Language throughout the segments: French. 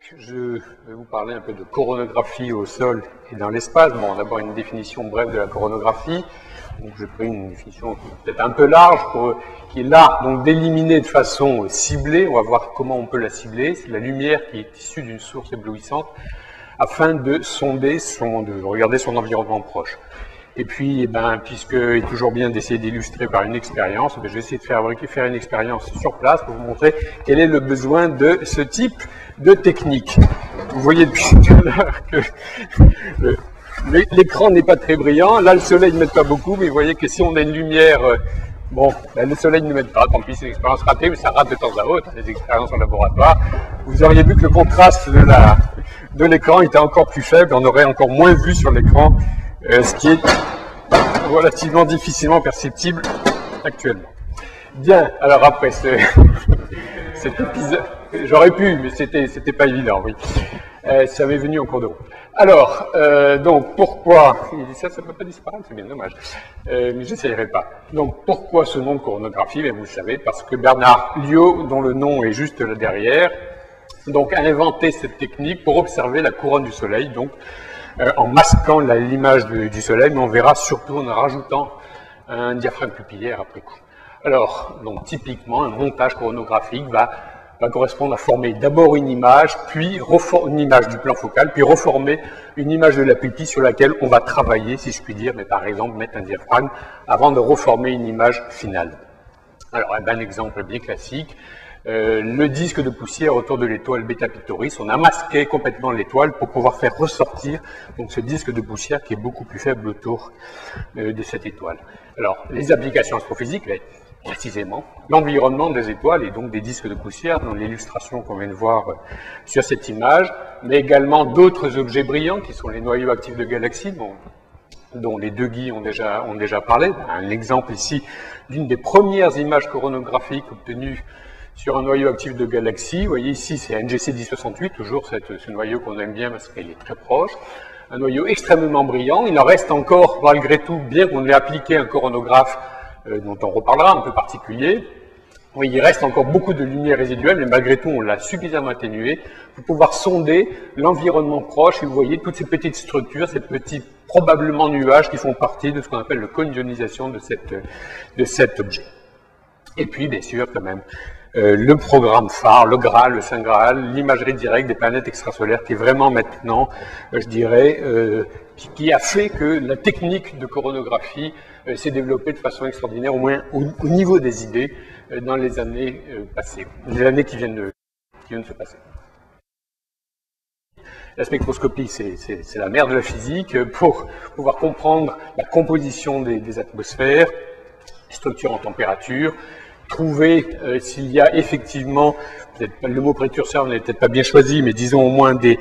Je vais vous parler un peu de coronographie au sol et dans l'espace. Bon, d'abord une définition brève de la coronographie. Donc, j'ai pris une définition peut-être un peu large, qui est là, donc d'éliminer de façon ciblée. On va voir comment on peut la cibler. C'est la lumière qui est issue d'une source éblouissante afin de sonder, de regarder son environnement proche. Et puis, puisque il est toujours bien d'essayer d'illustrer par une expérience, je vais essayer de faire une expérience sur place pour vous montrer quel est le besoin de ce type de technique. Vous voyez depuis tout à l'heure que l'écran n'est pas très brillant. Là, le soleil ne met pas beaucoup, mais vous voyez que si on a une lumière, le soleil ne met pas, tant pis, c'est une expérience ratée, mais ça rate de temps à autre, des expériences en laboratoire. Vous auriez vu que le contraste de l'écran était encore plus faible, on aurait encore moins vu sur l'écran, ce qui est relativement difficilement perceptible actuellement. Bien, alors après cet épisode, j'aurais pu, mais c'était pas évident, oui. Ça m'est venu en cours de route. Alors, donc pourquoi, ça peut pas disparaître, c'est bien dommage, mais j'essayerai pas. Donc pourquoi ce nom de coronographie? Vous le savez, parce que Bernard Liot, dont le nom est juste là derrière, donc a inventé cette technique pour observer la couronne du soleil, donc en masquant l'image du soleil, mais on verra surtout en rajoutant un diaphragme pupillaire après coup. Alors, donc typiquement, un montage coronographique va correspondre à former d'abord une image, puis une image du plan focal, puis reformer une image de la pupille sur laquelle on va travailler, si je puis dire, mais par exemple mettre un diaphragme avant de reformer une image finale. Alors, un exemple bien classique, le disque de poussière autour de l'étoile Beta Pictoris, on a masqué complètement l'étoile pour pouvoir faire ressortir donc, ce disque de poussière qui est beaucoup plus faible autour de cette étoile. Alors, les applications astrophysiques, précisément, l'environnement des étoiles et donc des disques de poussière, dans l'illustration qu'on vient de voir sur cette image, mais également d'autres objets brillants qui sont les noyaux actifs de galaxies, dont les deux Guy ont déjà parlé. Un exemple ici d'une des premières images coronographiques obtenues sur un noyau actif de galaxie. Vous voyez ici, c'est NGC 1068, toujours ce noyau qu'on aime bien parce qu'il est très proche. Un noyau extrêmement brillant. Il en reste encore, malgré tout, bien qu'on ait appliqué un coronographe dont on reparlera, un peu particulier. Oui, il reste encore beaucoup de lumière résiduelle, mais malgré tout, on l'a suffisamment atténué pour pouvoir sonder l'environnement proche. Et vous voyez toutes ces petites structures, ces petits, probablement nuages qui font partie de ce qu'on appelle le cône d'ionisation de cet objet. Et puis, bien sûr, quand même, le programme phare, le Graal, le Saint Graal, l'imagerie directe des planètes extrasolaires qui est vraiment maintenant, je dirais, qui a fait que la technique de coronographie s'est développée de façon extraordinaire, au moins au niveau des idées, dans les années passées, les années qui viennent de se passer. La spectroscopie, c'est la mère de la physique pour pouvoir comprendre la composition des atmosphères, les structures en température, trouver s'il y a effectivement, le mot précurseur n'est peut-être pas bien choisi, mais disons au moins des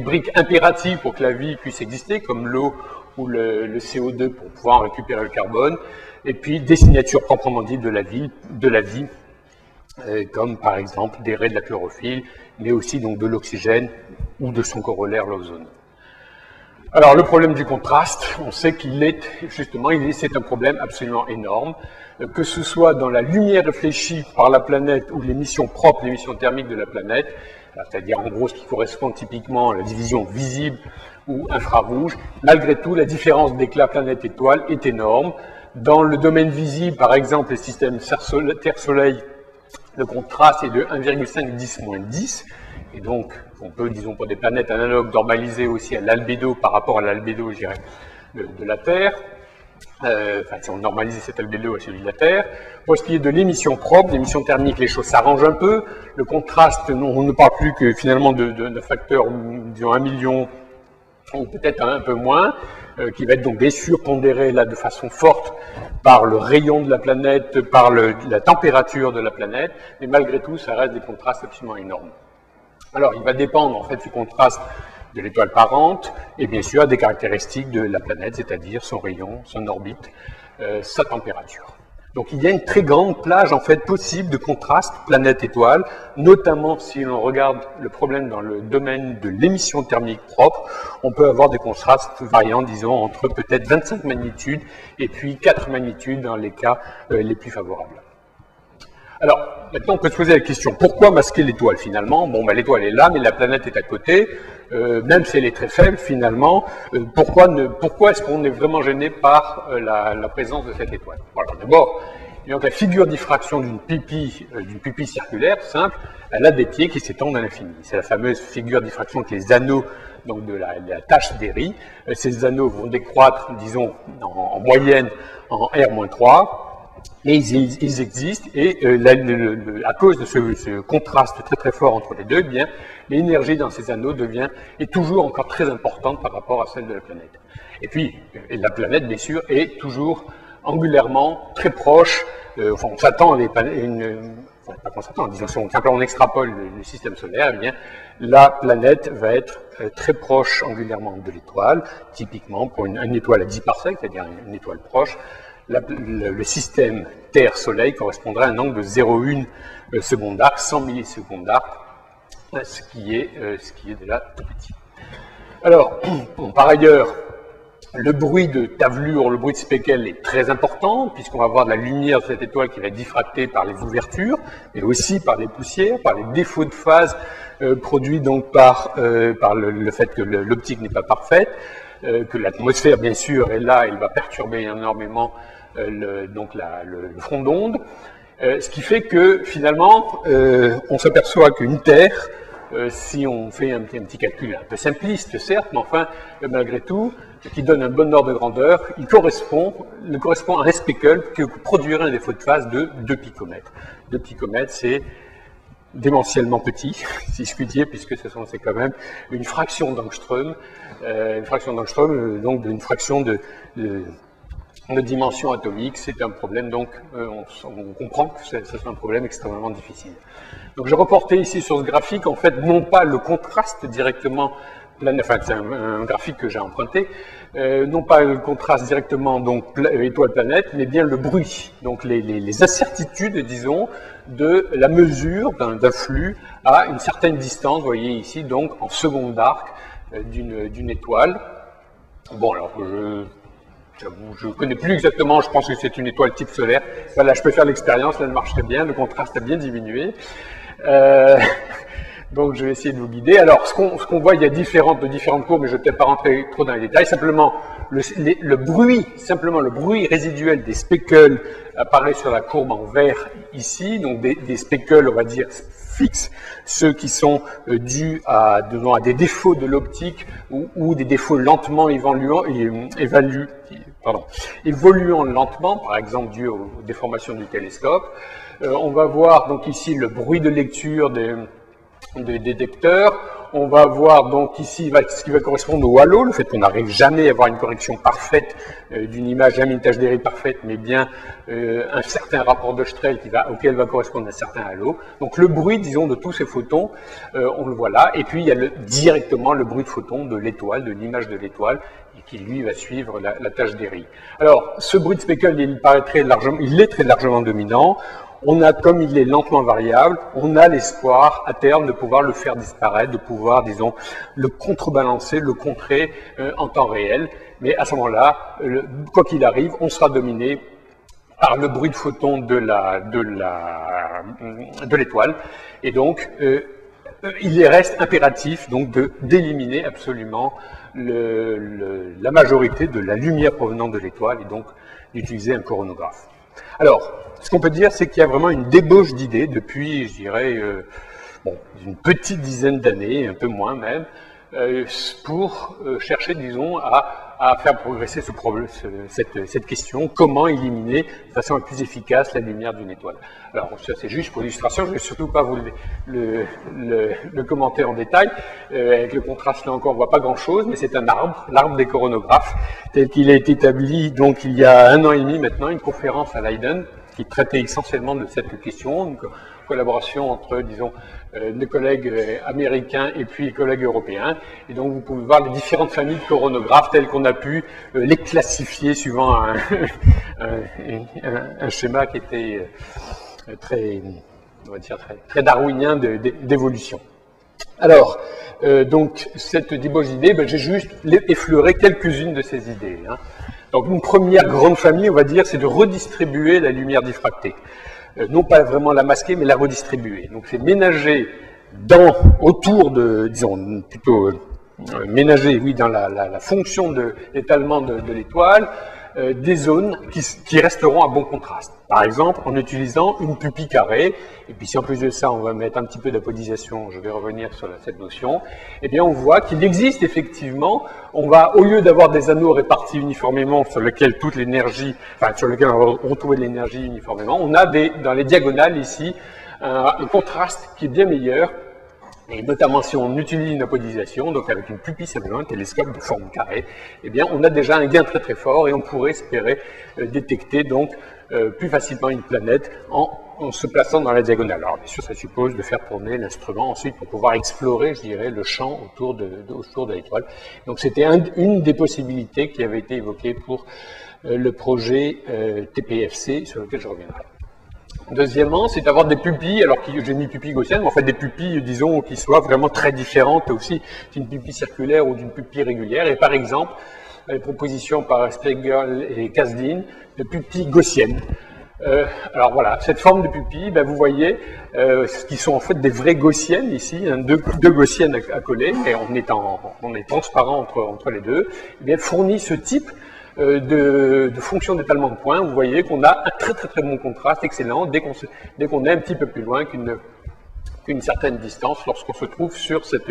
briques impératives pour que la vie puisse exister, comme l'eau ou le CO2 pour pouvoir récupérer le carbone, et puis des signatures proprement dites de la vie, comme par exemple des raies de la chlorophylle, mais aussi donc de l'oxygène ou de son corollaire, l'ozone. Alors le problème du contraste, on sait qu'il est justement, c'est un problème absolument énorme, que ce soit dans la lumière réfléchie par la planète ou l'émission propre, l'émission thermique de la planète, c'est-à-dire en gros ce qui correspond typiquement à la division visible ou infrarouge. Malgré tout, la différence d'éclat planète-étoile est énorme. Dans le domaine visible, par exemple, les systèmes Terre-Soleil, le contraste est de 1,5-10-10, et donc on peut, disons, pour des planètes analogues, normaliser aussi à l'albédo par rapport à l'albédo, je dirais, de la Terre. Si on normalise cet albédo à celui de la Terre. Pour ce qui est de l'émission propre, l'émission thermique, les choses s'arrangent un peu. Le contraste, on ne parle plus que finalement de facteurs, disons 1 million, ou peut-être un peu moins, qui va être donc bien sûr pondéré là de façon forte par le rayon de la planète, par la température de la planète, mais malgré tout, ça reste des contrastes absolument énormes. Alors, il va dépendre en fait du contraste de l'étoile parente, et bien sûr des caractéristiques de la planète, c'est-à-dire son rayon, son orbite, sa température. Donc il y a une très grande plage en fait possible de contraste planète-étoile, notamment si l'on regarde le problème dans le domaine de l'émission thermique propre, on peut avoir des contrastes variant, disons, entre peut-être 25 magnitudes et puis 4 magnitudes dans les cas les plus favorables. Alors, maintenant, on peut se poser la question, pourquoi masquer l'étoile finalement? Bon, l'étoile est là, mais la planète est à côté, même si elle est très faible finalement. Pourquoi est-ce qu'on est vraiment gêné par la présence de cette étoile? Voilà, d'abord, donc la figure diffraction d'une pupille circulaire simple, elle a des pieds qui s'étendent à l'infini. C'est la fameuse figure diffraction avec les anneaux donc de la tache d'Airy. Ces anneaux vont décroître, disons, en moyenne en R-3. Mais ils existent, et à cause de ce contraste très très fort entre les deux, eh bien, l'énergie dans ces anneaux est toujours encore très importante par rapport à celle de la planète. Et puis, la planète, bien sûr, est toujours angulairement très proche, enfin, on s'attend à pas qu'on s'attend, disons, si on extrapole le système solaire, eh bien, la planète va être très proche angulairement de l'étoile, typiquement pour une étoile à 10 parsecs, c'est-à-dire une étoile proche. Le système Terre-Soleil correspondrait à un angle de 0,1 seconde d'arc, 100 millisecondes d'arc, ce qui est déjà tout petit. Alors, bon, par ailleurs, le bruit de tavelure, le bruit de speckle est très important, puisqu'on va avoir de la lumière de cette étoile qui va être diffractée par les ouvertures, mais aussi par les poussières, par les défauts de phase produits donc par le fait que l'optique n'est pas parfaite, que l'atmosphère, bien sûr, est là, elle va perturber énormément le front d'onde, ce qui fait que, finalement, on s'aperçoit qu'une Terre, si on fait un petit calcul un peu simpliste, certes, mais enfin, malgré tout, qui donne un bon ordre de grandeur, il correspond à un speckle que produirait un défaut de phase de 2 picomètres. 2 picomètres, c'est démentiellement petit, si je puis dire, puisque c'est quand même une fraction d'angstrom, donc d'une fraction de dimension atomique. C'est un problème, donc on comprend que c'est un problème extrêmement difficile. Donc j'ai reporté ici sur ce graphique, en fait, non pas le contraste directement, enfin c'est un graphique que j'ai emprunté, non pas le contraste directement donc étoile-planète, mais bien le bruit, donc les incertitudes, disons, de la mesure d'un flux à une certaine distance, vous voyez ici, donc en seconde d'arc d'une étoile. Bon, alors je ne connais plus exactement, je pense que c'est une étoile type solaire. Voilà, je peux faire l'expérience, là elle marche très bien, le contraste a bien diminué. Donc je vais essayer de vous guider. Alors ce qu'on voit, il y a différentes courbes, mais je ne vais peut-être pas rentrer trop dans les détails. Simplement, le bruit résiduel des speckles apparaît sur la courbe en vert ici, donc des speckles, on va dire, fixes, ceux qui sont dus à des défauts de l'optique ou des défauts lentement évoluant lentement, par exemple dû aux déformations du télescope. On va voir donc ici le bruit de lecture des détecteurs. On va voir donc ici ce qui va correspondre au halo, le fait qu'on n'arrive jamais à avoir une correction parfaite d'une image, jamais une tâche d'Airy parfaite, mais bien un certain rapport de Strel auquel va correspondre un certain halo. Donc le bruit, disons, de tous ces photons, on le voit là. Et puis il y a directement le bruit de photons de l'étoile, de l'image de l'étoile, qui lui va suivre la tâche d'Airy. Alors ce bruit de speckle, il est très largement dominant. On a, comme il est lentement variable, on a l'espoir à terme de pouvoir le faire disparaître, de pouvoir, disons, le contrebalancer, le contrer en temps réel. Mais à ce moment-là, quoi qu'il arrive, on sera dominé par le bruit de photons de l'étoile. Et donc, il reste impératif donc d'éliminer absolument la majorité de la lumière provenant de l'étoile et donc d'utiliser un coronographe. Alors, ce qu'on peut dire, c'est qu'il y a vraiment une débauche d'idées depuis, je dirais, une petite dizaine d'années, un peu moins même, pour chercher, disons, à faire progresser cette question, comment éliminer de façon la plus efficace la lumière d'une étoile. Alors, ça c'est juste pour l'illustration, je ne vais surtout pas vous le commenter en détail. Avec le contraste, là encore, on ne voit pas grand-chose, mais c'est un arbre, l'arbre des coronographes, tel qu'il a été établi donc il y a 1 an et demi maintenant, une conférence à Leiden, qui traitait essentiellement de cette question, une collaboration entre, disons, des collègues américains et puis collègues européens. Et donc, vous pouvez voir les différentes familles de coronographes telles qu'on a pu les classifier suivant un schéma qui était très darwinien d'évolution. Alors, donc, cette débauche d'idées, j'ai juste effleuré quelques-unes de ces idées. Donc, une première grande famille, on va dire, c'est de redistribuer la lumière diffractée. non pas vraiment la masquer, mais la redistribuer. Donc c'est ménager autour de, disons, plutôt ménager, oui, dans la fonction d'étalement de l'étoile, des zones qui resteront à bon contraste. Par exemple, en utilisant une pupille carrée, et puis si en plus de ça, on va mettre un petit peu d'apodisation, je vais revenir sur cette notion, eh bien on voit qu'il existe effectivement, on va, au lieu d'avoir des anneaux répartis uniformément sur lesquels toute l'énergie, enfin sur lesquels on va retrouver de l'énergie uniformément, on a dans les diagonales ici, un contraste qui est bien meilleur. Et notamment si on utilise une apodisation, donc avec une pupille simplement, un télescope de forme carrée, eh bien on a déjà un gain très très fort et on pourrait espérer détecter donc plus facilement une planète en se plaçant dans la diagonale. Alors bien sûr ça suppose de faire tourner l'instrument ensuite pour pouvoir explorer, je dirais, le champ autour de l'étoile. Donc c'était une des possibilités qui avait été évoquée pour le projet TPFC sur lequel je reviendrai. Deuxièmement, c'est d'avoir des pupilles, alors que j'ai mis pupilles gaussiennes, mais en fait des pupilles, disons, qui soient vraiment très différentes aussi d'une pupille circulaire ou d'une pupille régulière. Et par exemple, les propositions par Spiegel et Kasdin de pupilles gaussiennes. Alors voilà, cette forme de pupille, ben, vous voyez, qui sont en fait des vraies gaussiennes ici, hein, deux gaussiennes à coller, et on est transparent entre les deux, eh bien, fournit ce type de fonction d'étalement de points. Vous voyez qu'on a un très très très bon contraste, excellent, dès qu'on est un petit peu plus loin qu'une certaine distance lorsqu'on se trouve sur cette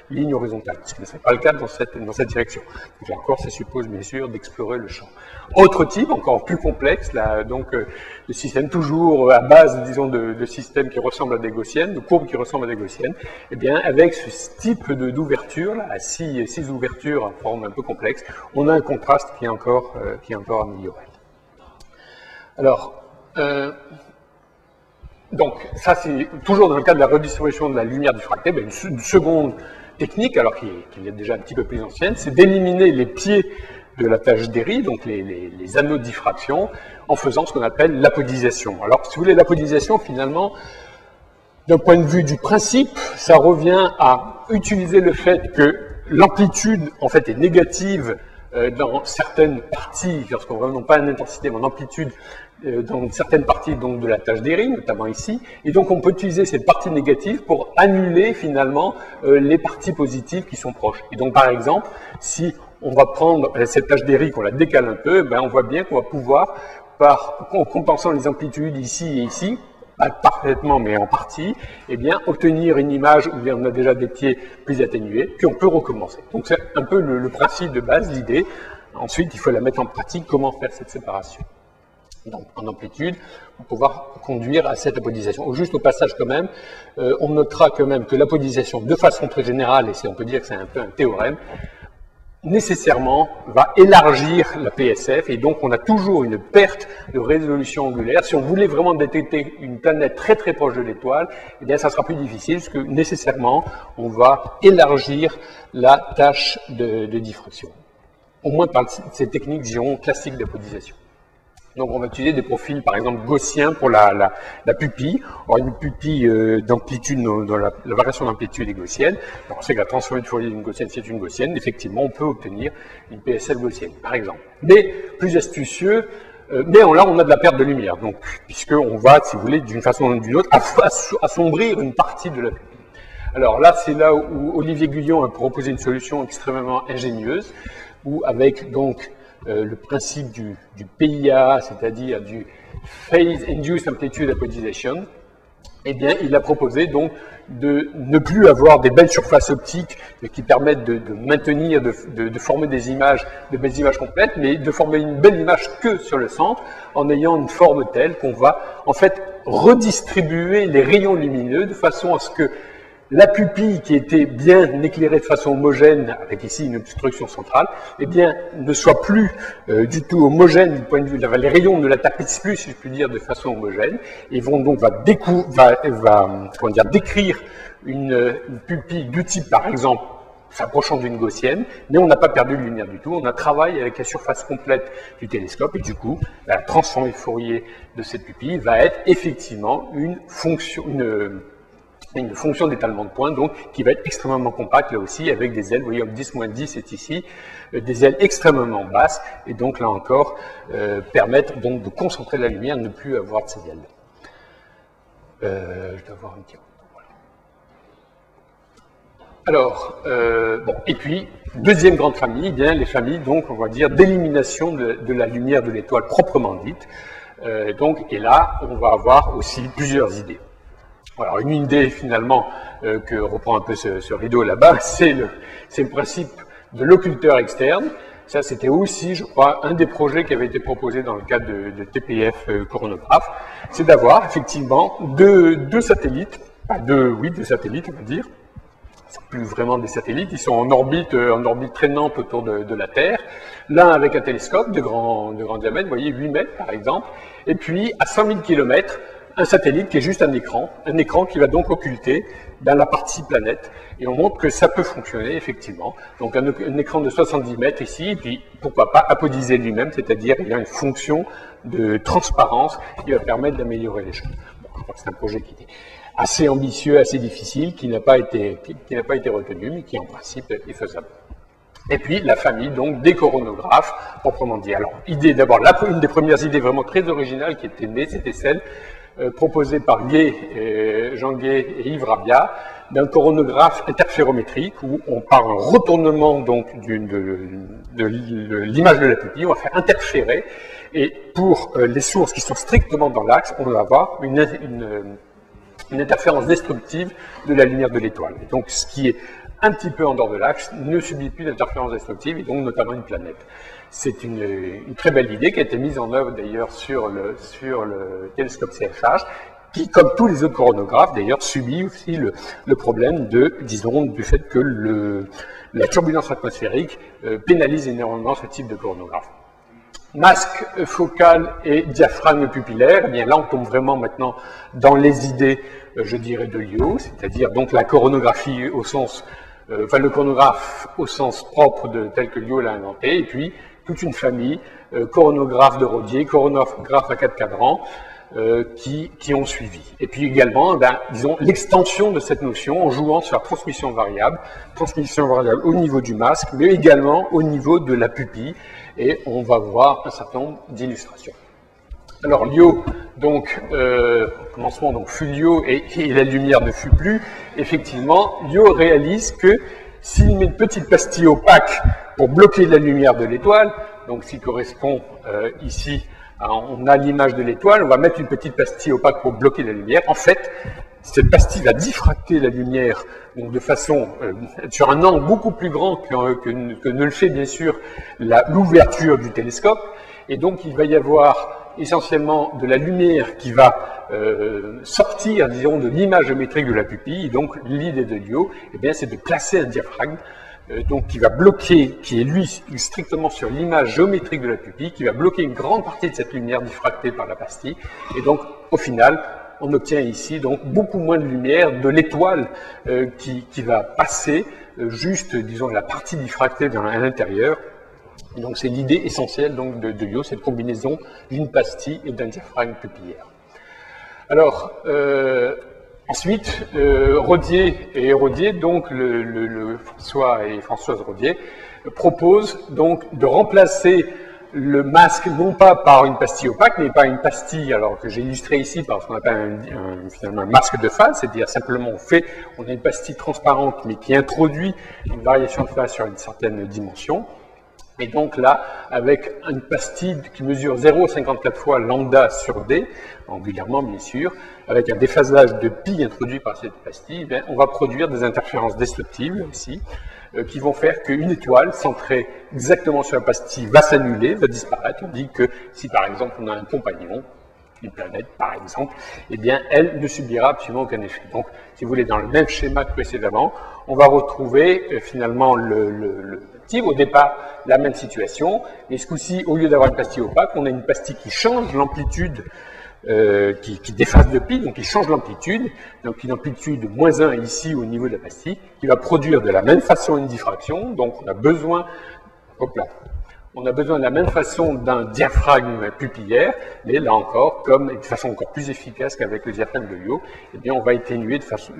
ligne horizontale, ce qui ne serait pas le cas dans cette direction. Donc là encore, ça suppose bien sûr d'explorer le champ. Autre type, encore plus complexe, là, donc le système toujours à base, disons, de systèmes qui ressemblent à des gaussiennes, de courbes qui ressemblent à des gaussiennes, eh bien, avec ce type d'ouverture, là, à six ouvertures en forme un peu complexe, on a un contraste qui est encore amélioré. Alors, donc, ça c'est toujours dans le cadre de la redistribution de la lumière diffractée, ben, une seconde technique, alors qui est déjà un petit peu plus ancienne, c'est d'éliminer les pieds de la tâche d'Airy, donc les anneaux de diffraction, en faisant ce qu'on appelle l'apodisation. Alors, si vous voulez, l'apodisation, finalement, d'un point de vue du principe, ça revient à utiliser le fait que l'amplitude, en fait, est négative dans certaines parties, lorsqu'on ne voit non pas une intensité, mais en amplitude, dans certaines parties donc, de la tâche d'Airy, notamment ici, et donc on peut utiliser cette partie négative pour annuler finalement les parties positives qui sont proches. Et donc par exemple, si on va prendre cette tâche d'Airy, qu'on la décale un peu, ben, on voit bien qu'on va pouvoir, en compensant les amplitudes ici et ici, pas parfaitement mais en partie, eh bien obtenir une image où on a déjà des pieds plus atténués, puis on peut recommencer. Donc c'est un peu le principe de base, l'idée. Ensuite, il faut la mettre en pratique, comment faire cette séparation. Donc, en amplitude, pour pouvoir conduire à cette apodisation. Juste au passage quand même, on notera quand même que l'apodisation, de façon très générale, et on peut dire que c'est un peu un théorème, nécessairement va élargir la PSF, et donc on a toujours une perte de résolution angulaire. Si on voulait vraiment détecter une planète très très proche de l'étoile, eh bien ça sera plus difficile, parce que nécessairement on va élargir la tâche de diffraction. Au moins par ces techniques, disons, classiques d'apodisation. Donc on va utiliser des profils, par exemple, gaussiens pour la pupille. Alors une pupille d'amplitude, dans la variation d'amplitude est gaussienne. Alors, on sait que la transformée de Fourier d'une gaussienne, c'est une gaussienne. Effectivement, on peut obtenir une PSF gaussienne, par exemple. Mais plus astucieux, mais là on a de la perte de lumière. Donc, puisqu'on va, si vous voulez, d'une façon ou d'une autre, assombrir une partie de la pupille. Alors là, c'est là où Olivier Guyon a proposé une solution extrêmement ingénieuse, où avec donc le principe du PIA, c'est-à-dire du Phase Induced Amplitude Apodization, eh bien, il a proposé donc de ne plus avoir des belles surfaces optiques qui permettent de maintenir, de former des images, de belles images complètes, mais de former une belle image que sur le centre, en ayant une forme telle qu'on va en fait redistribuer les rayons lumineux de façon à ce que la pupille qui était bien éclairée de façon homogène, avec ici une obstruction centrale, eh bien, ne soit plus du tout homogène du point de vue, les rayons ne la tapissent plus, si je puis dire, de façon homogène, et vont donc décrire une pupille du type, par exemple, s'approchant d'une gaussienne, mais on n'a pas perdu de lumière du tout, on a travaillé avec la surface complète du télescope, et du coup, la transformée de Fourier de cette pupille va être effectivement une fonction, une fonction d'étalement de pointe, donc, qui va être extrêmement compacte, là aussi, avec des ailes, vous voyez, 10-10 est ici, des ailes extrêmement basses, et donc, là encore, permettre donc de concentrer la lumière, ne plus avoir de ces ailes. Je dois avoir un petit... Voilà. Alors, bon, et puis, deuxième grande famille, eh bien, les familles, donc, on va dire, d'élimination de la lumière de l'étoile proprement dite. Donc, et là, on va avoir aussi plusieurs idées. Alors, une idée, finalement, que reprend un peu ce rideau là-bas, c'est le principe de l'occulteur externe. Ça, c'était aussi, je crois, un des projets qui avait été proposé dans le cadre de TPF coronographe. C'est d'avoir, effectivement, deux satellites, deux satellites, on va dire. Ce sont plus vraiment des satellites, ils sont en orbite traînante autour de la Terre. L'un avec un télescope de grand diamètre, vous voyez, 8 mètres par exemple. Et puis, à 100 000 km, un satellite qui est juste un écran qui va donc occulter dans la partie planète. Et on montre que ça peut fonctionner, effectivement. Donc un écran de 70 mètres ici, et puis pourquoi pas apodiser lui-même, c'est-à-dire il y a une fonction de transparence qui va permettre d'améliorer les choses. Bon, je crois que c'est un projet qui est assez ambitieux, assez difficile, qui n'a pas été retenu, mais qui en principe est faisable. Et puis la famille donc des coronographes, proprement dit. Alors, idée d'abord, une des premières idées vraiment très originales qui était née, c'était celle proposé par Jean Gay et Yves Rabia, d'un coronographe interférométrique où on par un retournement donc de l'image de la pupille, on va faire interférer, et pour les sources qui sont strictement dans l'axe, on va avoir une interférence destructive de la lumière de l'étoile. Donc ce qui est un petit peu en dehors de l'axe ne subit plus d'interférence destructive, et donc notamment une planète. C'est une très belle idée qui a été mise en œuvre d'ailleurs sur le télescope CFH, qui, comme tous les autres coronographes d'ailleurs, subit aussi le problème du fait que la turbulence atmosphérique pénalise énormément ce type de coronographe. Masque focal et diaphragme pupillaire, eh bien là on tombe vraiment maintenant dans les idées, je dirais, de Liu, c'est-à-dire donc la coronographie au sens, le coronographe au sens propre tel que Liu l'a inventé, et puis toute une famille, coronographes de Rodier, coronographes à 4 cadrans, qui ont suivi. Et puis également, disons, l'extension de cette notion en jouant sur la transmission variable au niveau du masque, mais également au niveau de la pupille, et on va voir un certain nombre d'illustrations. Alors Liu, donc, au commencement, donc, fut Liu et la lumière ne fut plus. Effectivement, Liu réalise que s'il met une petite pastille opaque pour bloquer la lumière de l'étoile, donc ce qui correspond ici, on a l'image de l'étoile, on va mettre une petite pastille opaque pour bloquer la lumière. En fait, cette pastille va diffracter la lumière donc de façon sur un angle beaucoup plus grand que ne le fait bien sûr l'ouverture du télescope, et donc il va y avoir essentiellement de la lumière qui va sortir, disons, de l'image géométrique de la pupille. Et donc l'idée de Liu, eh bien, c'est de placer un diaphragme donc qui va bloquer, qui est lui strictement sur l'image géométrique de la pupille, qui va bloquer une grande partie de cette lumière diffractée par la pastille, et donc au final on obtient ici donc beaucoup moins de lumière de l'étoile qui va passer juste, disons, la partie diffractée à l'intérieur. Donc c'est l'idée essentielle donc de Liu, cette combinaison d'une pastille et d'un diaphragme pupillaire. Alors ensuite, Rodier, donc François et Françoise Rodier, proposent donc de remplacer le masque non pas par une pastille opaque, mais par une pastille, alors que j'ai illustré ici par ce qu'on appelle finalement un masque de phase, c'est-à-dire simplement on a une pastille transparente, mais qui introduit une variation de phase sur une certaine dimension. Et donc là, avec une pastille qui mesure 0,54 fois lambda sur D, angulairement bien sûr, avec un déphasage de pi introduit par cette pastille, bien, on va produire des interférences destructives aussi, qui vont faire qu'une étoile centrée exactement sur la pastille va s'annuler, va disparaître. On dit que si par exemple on a un compagnon, une planète par exemple, eh bien elle ne subira absolument aucun effet. Donc si vous voulez, dans le même schéma que précédemment, on va retrouver finalement au départ la même situation, mais ce coup-ci, au lieu d'avoir une pastille opaque, on a une pastille qui change l'amplitude, qui déphase de pi, donc qui change l'amplitude, donc une amplitude moins 1 ici au niveau de la pastille, qui va produire de la même façon une diffraction, donc on a besoin, hop là, on a besoin de la même façon d'un diaphragme pupillaire, mais là encore, comme de façon encore plus efficace qu'avec le diaphragme de Liot, eh bien, on va atténuer de façon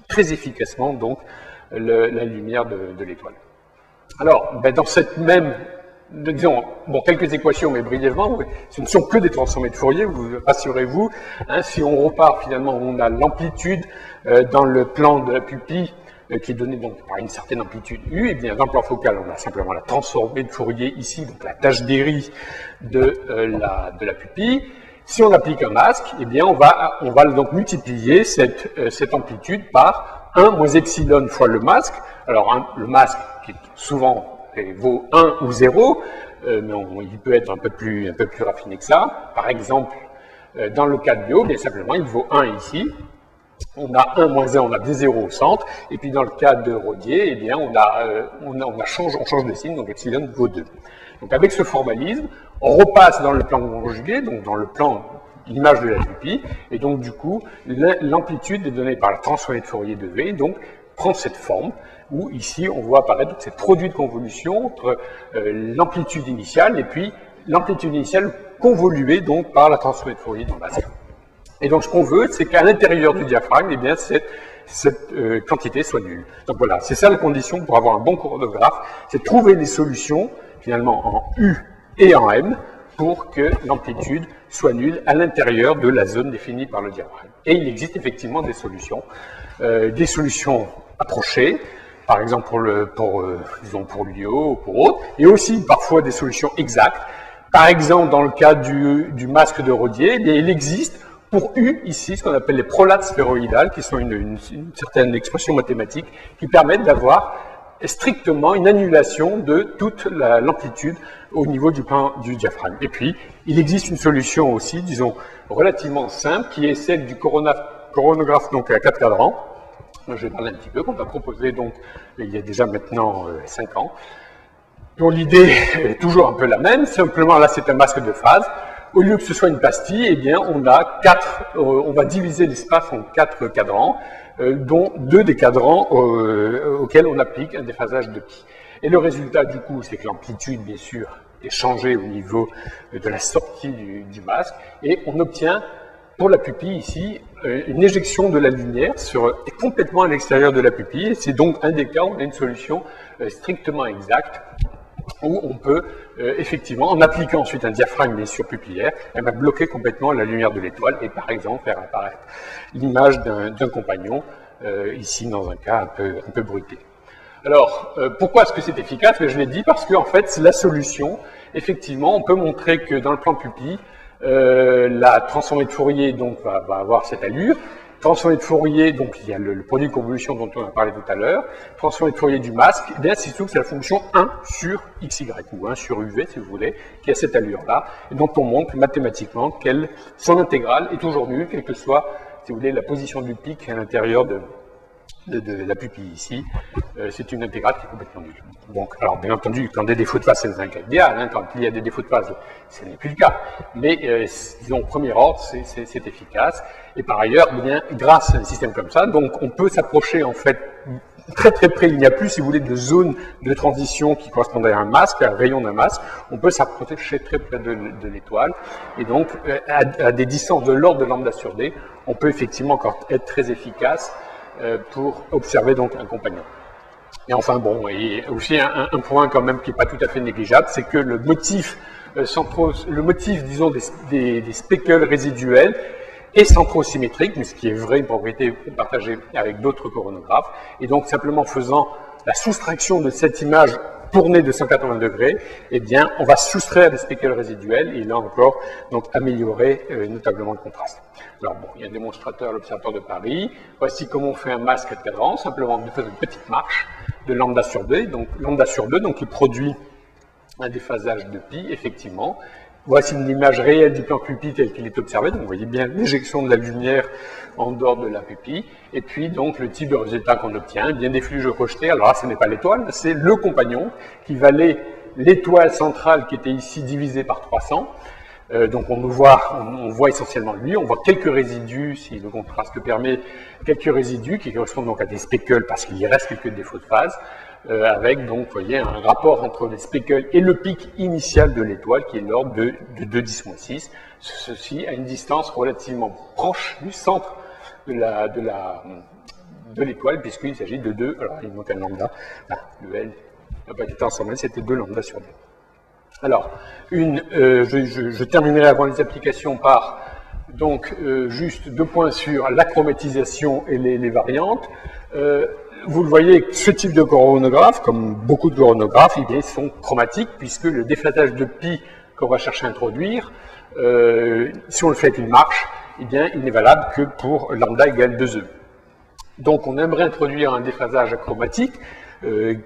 très efficacement donc la lumière de l'étoile. Alors, ben, dans cette même, disons, bon, quelques équations, mais brièvement, ce ne sont que des transformés de Fourier, vous rassurez-vous. Hein, si on repart, finalement, on a l'amplitude dans le plan de la pupille, qui est donnée donc par une certaine amplitude U, et bien dans le plan focal, on a simplement la transformée de Fourier ici, donc la tâche d'Airy de la pupille. Si on applique un masque, eh bien on va donc multiplier cette amplitude par 1 moins epsilon fois le masque. Alors le masque qui souvent vaut 1 ou 0, mais il peut être un peu plus raffiné que ça. Par exemple, dans le cas de Liot, bien simplement il vaut 1 ici. On a 1 moins 1, on a des zéros au centre, et puis dans le cas de Rodier, eh bien on change de signe, donc epsilon vaut 2. Donc avec ce formalisme, on repasse dans le plan conjugué, donc dans le plan l'image de la pupille, et donc du coup, l'amplitude est donnée par la transformée de Fourier de V, donc prend cette forme, où ici on voit apparaître ces produits de convolution entre l'amplitude initiale et puis l'amplitude initiale convoluée donc par la transformée de Fourier dans le masque. Et donc ce qu'on veut, c'est qu'à l'intérieur du diaphragme, eh bien, cette quantité soit nulle. Donc voilà, c'est ça la condition pour avoir un bon coronographe, c'est trouver des solutions, finalement, en U et en M, pour que l'amplitude soit nulle à l'intérieur de la zone définie par le diaphragme. Et il existe effectivement des solutions approchées, par exemple disons pour Liot ou pour autres, et aussi parfois des solutions exactes. Par exemple, dans le cas du masque de Rodier, eh bien, il existe pour U, ici, ce qu'on appelle les prolates sphéroïdales, qui sont une certaine expression mathématique, qui permettent d'avoir strictement une annulation de toute l'amplitude au niveau du plan du diaphragme. Et puis, il existe une solution aussi, disons, relativement simple, qui est celle du coronographe donc, à 4 cadrans. Je vais parler un petit peu, qu'on va proposer donc, il y a déjà maintenant 5 ans. dont l'idée est toujours un peu la même, simplement là c'est un masque de phase. Au lieu que ce soit une pastille, eh bien on va diviser l'espace en 4 cadrans, dont 2 des cadrans auxquels on applique un déphasage de pi. Et le résultat du coup, c'est que l'amplitude, bien sûr, est changée au niveau de la sortie du masque, et on obtient pour la pupille ici une éjection de la lumière complètement à l'extérieur de la pupille, et c'est donc un des cas où on a une solution strictement exacte, où on peut effectivement, en appliquant ensuite un diaphragme bien sûr pupillaire, elle va bloquer complètement la lumière de l'étoile et par exemple faire apparaître l'image d'un compagnon, ici dans un cas un peu bruité. Alors, pourquoi est-ce que c'est efficace? Je l'ai dit parce qu'en fait, c'est la solution. Effectivement, on peut montrer que dans le plan pupille, la transformée de Fourier donc, va avoir cette allure. Transformée de Fourier, donc il y a le produit de convolution dont on a parlé tout à l'heure. Transformée de Fourier du masque, eh bien c'est surtout que c'est la fonction 1 sur XY, ou 1 sur UV si vous voulez, qui a cette allure-là, et dont on montre mathématiquement que son intégrale est toujours nulle, quelle que soit, si vous voulez, la position du pic à l'intérieur de la pupille ici, c'est une intégrale qui est complètement nulle. Donc, alors bien entendu, quand des défauts de phase, c'est un cas idéal, hein, quand il y a des défauts de phase, ce n'est plus le cas. Mais disons, au premier ordre, c'est efficace. Et par ailleurs, bien, grâce à un système comme ça, donc on peut s'approcher en fait très très près. Il n'y a plus, si vous voulez, de zone de transition qui correspondait à un masque, à un rayon d'un masque. On peut s'approcher très près de l'étoile. Et donc, à des distances de l'ordre de lambda sur D, on peut effectivement encore être très efficace pour observer donc un compagnon. Et enfin bon, et aussi un point quand même qui n'est pas tout à fait négligeable, c'est que le motif disons des speckles résiduels est centrosymétrique, mais ce qui est vrai, une propriété partagée avec d'autres coronographes, et donc simplement faisant la soustraction de cette image tournée de 180 degrés, eh bien on va soustraire des speckles résiduels et là encore donc améliorer notablement le contraste. Alors bon, il y a un démonstrateur à l'Observatoire de Paris. Voici comment on fait un masque à cadran, simplement en faisant une petite marche de lambda sur 2, donc qui produit un déphasage de pi, effectivement. Voici une image réelle du plan pupille tel qu'il est observé, donc vous voyez bien l'éjection de la lumière en dehors de la pupille, et puis donc le type de résultat qu'on obtient, bien des flux rejetés. Alors là, ce n'est pas l'étoile, c'est le compagnon qui valait l'étoile centrale qui était ici divisée par 300, Donc on voit essentiellement lui, on voit quelques résidus, si le contraste le permet, quelques résidus qui correspondent donc à des speckles parce qu'il y reste quelques défauts de phase, avec donc, vous voyez, un rapport entre les speckles et le pic initial de l'étoile qui est de l'ordre de 2,10-6. Ceci à une distance relativement proche du centre de l'étoile, puisqu'il s'agit de 2, alors il manque un lambda, le L n'a pas été ensemble, c'était 2 lambda sur 2. Alors, je terminerai avant les applications par donc juste 2 points sur la chromatisation et les variantes. Vous le voyez, ce type de coronographe, comme beaucoup de coronographes, eh bien, sont chromatiques, puisque le déflatage de pi qu'on va chercher à introduire, si on le fait avec une marche, eh bien, il n'est valable que pour lambda égale 2e. Donc on aimerait introduire un déphasage achromatique,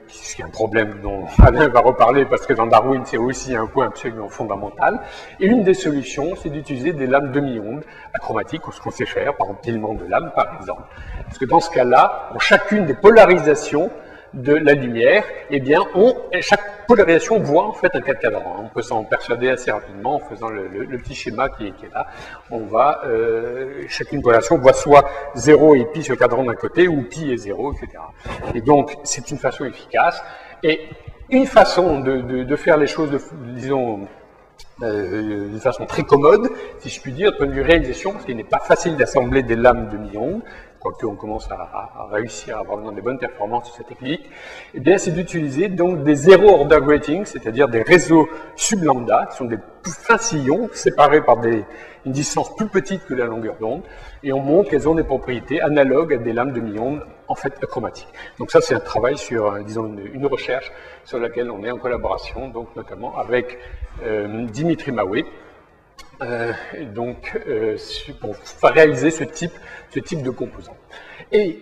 qui est un problème dont Alain va reparler parce que dans Darwin c'est aussi un point absolument fondamental. Et une des solutions, c'est d'utiliser des lames demi-ondes achromatiques, ou ce qu'on sait faire, par empilement de lames par exemple. Parce que dans ce cas-là, pour chacune des polarisations de la lumière, eh bien, chaque polarisation voit en fait un cadran. On peut s'en persuader assez rapidement en faisant le petit schéma qui est là. On va, chacune polarisation voit soit 0 et pi sur le cadran d'un côté, ou pi et 0, etc. Et donc, c'est une façon efficace. Et une façon de faire les choses, disons, de façon très commode, si je puis dire, de point de vue réalisation, parce qu'il n'est pas facile d'assembler des lames demi-ondes, quoique on commence à réussir à avoir des bonnes performances sur cette technique, eh bien, c'est d'utiliser donc des zero order gratings, c'est-à-dire des réseaux sublambda, qui sont des plus fins sillons, séparés par une distance plus petite que la longueur d'onde, et on montre qu'elles ont des propriétés analogues à des lames demi-ondes, en fait, achromatiques. Donc ça, c'est un travail sur, disons, une recherche sur laquelle on est en collaboration, donc notamment avec Dimitri Maoué, pour réaliser ce type de composant. Et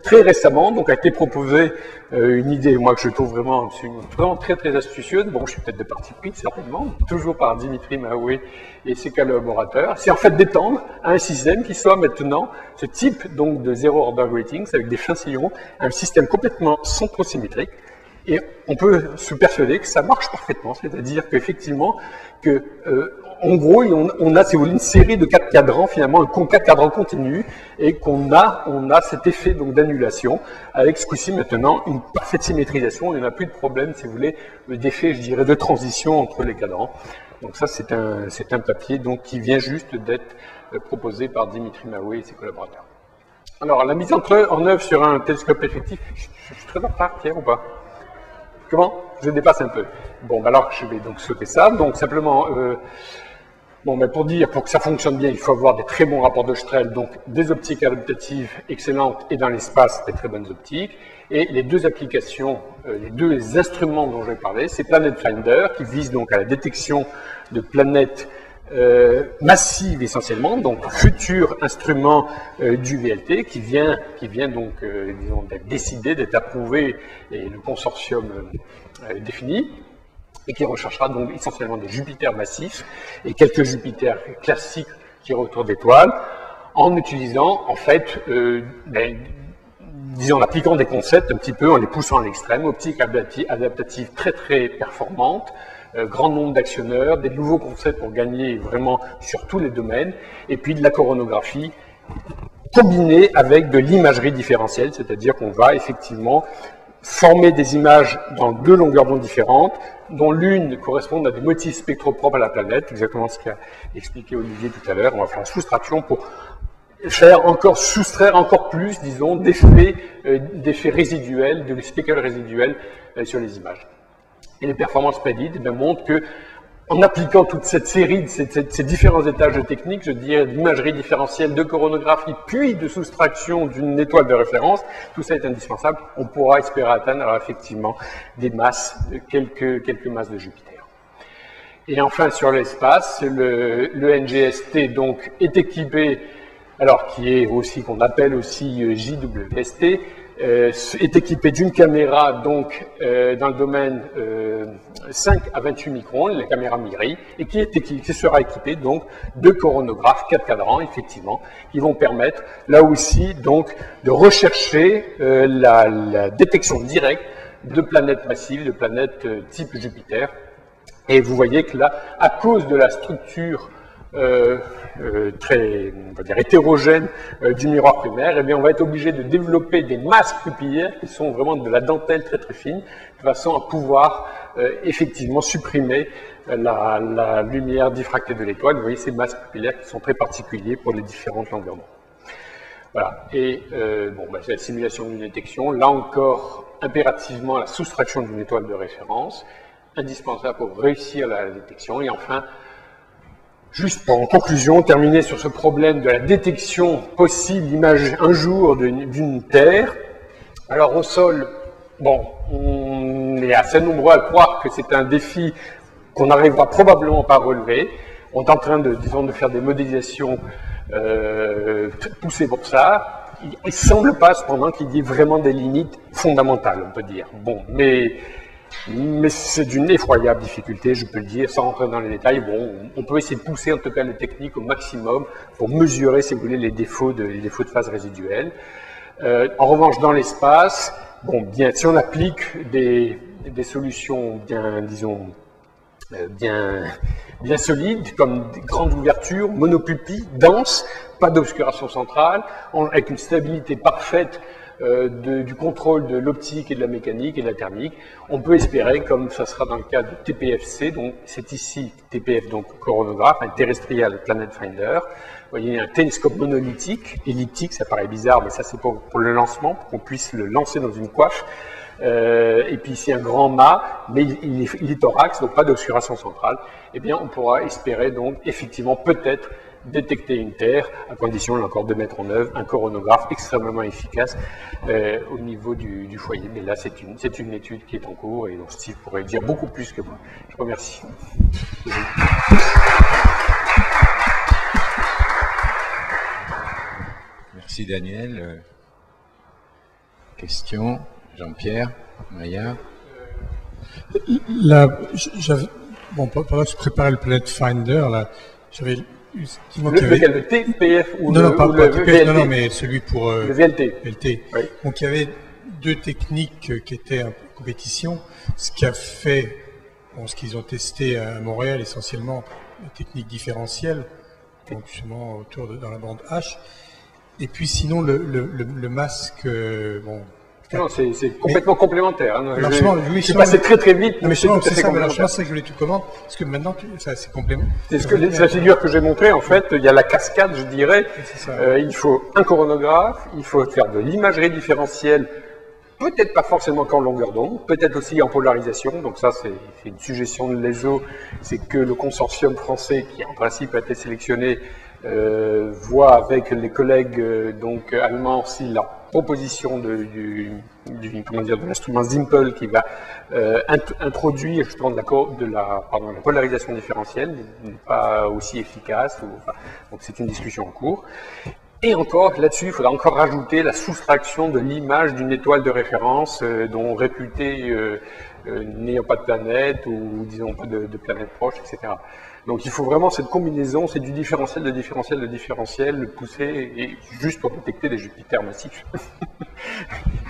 très récemment, donc a été proposée une idée, moi que je trouve vraiment très très astucieuse. Bon, je suis peut-être de parti pris, certainement, toujours par Dimitri Maoué et ses collaborateurs. C'est en fait d'étendre à un système qui soit maintenant ce type donc de zero order gratings avec des fins sillons, un système complètement centrosymétrique. Et on peut se persuader que ça marche parfaitement, c'est-à-dire qu'effectivement, en gros, on a, si vous voulez, une série de 4 cadrans, finalement, 4 cadrans continus, et qu'on a cet effet donc d'annulation, avec ce coup-ci maintenant une parfaite symétrisation, il n'y en a plus de problème, si vous voulez, d'effet, je dirais, de transition entre les cadrans. Donc ça, c'est un papier donc, qui vient juste d'être proposé par Dimitri Maoué et ses collaborateurs. Alors, la mise en œuvre sur un télescope effectif, je suis très en retard, Pierre, ou pas? Comment? Je dépasse un peu. Bon, alors je vais donc sauter ça. Donc simplement, pour que ça fonctionne bien, il faut avoir des très bons rapports de Strel, donc des optiques adaptatives excellentes et dans l'espace des très bonnes optiques. Et les deux applications, les deux instruments dont je vais parler, c'est Planet Finder qui vise donc à la détection de planètes massive essentiellement, donc futur instrument du VLT qui vient donc, disons, d'être décidé, d'être approuvé et le consortium défini, et qui recherchera donc essentiellement des Jupiters massifs et quelques Jupiters classiques qui tirent autour d'étoiles, en utilisant en fait, disons, en appliquant des concepts un petit peu, en les poussant à l'extrême, optique adaptative très très performante, grand nombre d'actionneurs, des nouveaux concepts pour gagner vraiment sur tous les domaines, et puis de la coronographie combinée avec de l'imagerie différentielle, c'est-à-dire qu'on va effectivement former des images dans deux longueurs d'onde différentes, dont l'une correspond à des motifs spectropropres à la planète, exactement ce qu'a expliqué Olivier tout à l'heure. On va faire la soustraction pour soustraire encore plus, disons, d'effets résiduels, de speckles résiduels sur les images. Et les performances prédites montrent que, en appliquant toute cette série, ces différents étages de technique, je dirais d'imagerie différentielle, de coronographie, puis de soustraction d'une étoile de référence, tout ça est indispensable. On pourra espérer atteindre alors, effectivement des masses, quelques masses de Jupiter. Et enfin, sur l'espace, le NGST donc, est équipé, alors qui est aussi, qu'on appelle aussi JWST, est équipé d'une caméra donc dans le domaine 5 à 28 microns, la caméra MIRI, et qui sera équipée donc de coronographes 4 cadrans, effectivement, qui vont permettre là aussi donc de rechercher la détection directe de planètes massives, de planètes type Jupiter, Et vous voyez que là, à cause de la structure très, on va dire, hétérogène du miroir primaire, eh bien, on va être obligé de développer des masques pupillaires qui sont vraiment de la dentelle très très fine, de façon à pouvoir effectivement supprimer la lumière diffractée de l'étoile. Vous voyez ces masques pupillaires qui sont très particuliers pour les différentes longueurs d'onde. Voilà. Et c'est la simulation d'une détection. Là encore, impérativement, la soustraction d'une étoile de référence, indispensable pour réussir la détection. Et enfin, juste en conclusion, terminer sur ce problème de la détection possible un jour d'une Terre. Alors au sol, on est assez nombreux à croire que c'est un défi qu'on n'arrivera probablement pas à relever. On est en train de faire des modélisations poussées pour ça. Il ne semble pas cependant qu'il y ait vraiment des limites fondamentales, on peut dire. Bon, mais c'est d'une effroyable difficulté, je peux le dire, sans rentrer dans les détails. Bon, on peut essayer de pousser en tout cas les techniques au maximum pour mesurer, si vous voulez, les défauts de phase résiduelle. En revanche, dans l'espace, si on applique des solutions bien solides, comme des grandes ouvertures, monopupilles, denses, pas d'obscuration centrale, avec une stabilité parfaite du contrôle de l'optique et de la mécanique et de la thermique, on peut espérer, comme ça sera dans le cas de TPFC, donc c'est ici TPF, donc coronographe, un Terrestrial Planet Finder. Vous voyez, un télescope monolithique, elliptique, ça paraît bizarre, mais ça c'est pour le lancement, pour qu'on puisse le lancer dans une coiffe. Et puis ici un grand mât, mais il est thorax, donc pas d'obscuration centrale. Eh bien, on pourra espérer donc effectivement peut-être détecter une Terre, à condition là encore de mettre en œuvre un coronographe extrêmement efficace au niveau du foyer. Mais là, c'est une étude qui est en cours et donc Steve pourrait dire beaucoup plus que moi. Je vous remercie. Merci Daniel. Question, Jean-Pierre, Maya. Pendant que je préparais le Planet Finder, là, j'avais lequel, le TPF ou non, pas le TPF, VLT? Non, mais celui pour le VLT. Oui. Donc il y avait deux techniques qui étaient en compétition. Ce qui a fait, ce qu'ils ont testé à Montréal essentiellement, la technique différentielle, donc justement dans la bande H. Et puis sinon le masque, non, c'est complètement complémentaire. Hein. Oui, c'est passé très très vite, mais c'est tout à fait complémentaire. C'est ça que je voulais tout comment, parce que maintenant, c'est complémentaire. C'est la figure que j'ai montrée, en fait, il y a la cascade, je dirais. Il faut un coronographe, il faut faire de l'imagerie différentielle, peut-être pas forcément qu'en longueur d'onde, peut-être aussi en polarisation. Donc ça, c'est une suggestion de l'ESO, c'est que le consortium français, qui en principe a été sélectionné, voit avec les collègues allemands si la proposition de l'instrument Zimpel qui va introduire justement de la polarisation différentielle n'est pas aussi efficace. Donc c'est une discussion en cours. Et encore, là-dessus, il faudra encore rajouter la soustraction de l'image d'une étoile de référence dont réputée n'ayant pas de planète ou disons pas de planète proche, etc. Donc il faut vraiment cette combinaison, c'est du différentiel de différentiel de différentiel, le pousser et juste pour détecter des Jupiters massifs.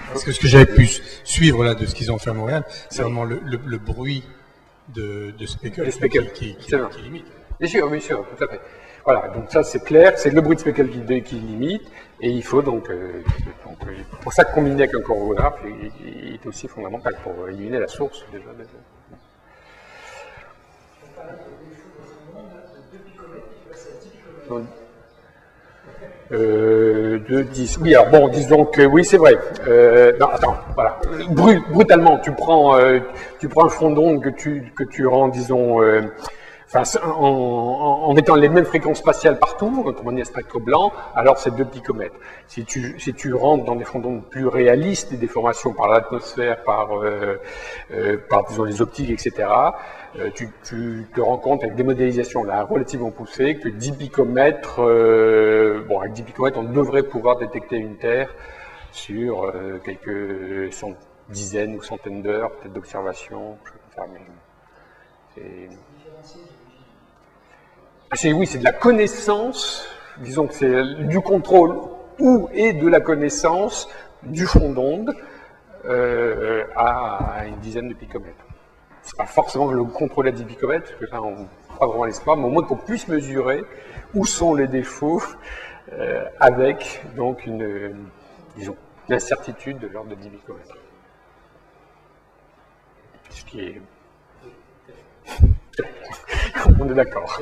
Parce que ce que j'avais pu suivre là de ce qu'ils ont fait à Montréal, c'est vraiment le bruit de Speckle qui limite. Bien sûr, tout à fait. Voilà, donc ça c'est clair, c'est le bruit de Speckle qui limite, et il faut donc pour ça combiner avec un coronographe est aussi fondamental pour éliminer la source déjà. Oui, alors disons que oui, c'est vrai. Non, attends, voilà. Brutalement, tu prends un fond d'onde que tu rends, disons, en mettant les mêmes fréquences spatiales partout, autrement dit un spectre blanc, alors c'est 2 picomètres. Si tu rentres dans des fonds d'onde plus réalistes, des déformations par l'atmosphère, par disons les optiques, etc., tu te rends compte avec des modélisations là relativement poussées que 10 picomètres, avec 10 picomètres, on devrait pouvoir détecter une Terre sur quelques dizaines ou centaines d'heures peut-être d'observation. Oui, c'est de la connaissance, disons que c'est du contrôle et de la connaissance du fond d'onde à une dizaine de picomètres. c'est pas forcément le contrôle à 10 picomètres, parce que là, on n'a pas vraiment l'espoir, mais au moins qu'on puisse mesurer où sont les défauts avec donc disons, une incertitude de l'ordre de 10 picomètres. Ce qui est... On est d'accord.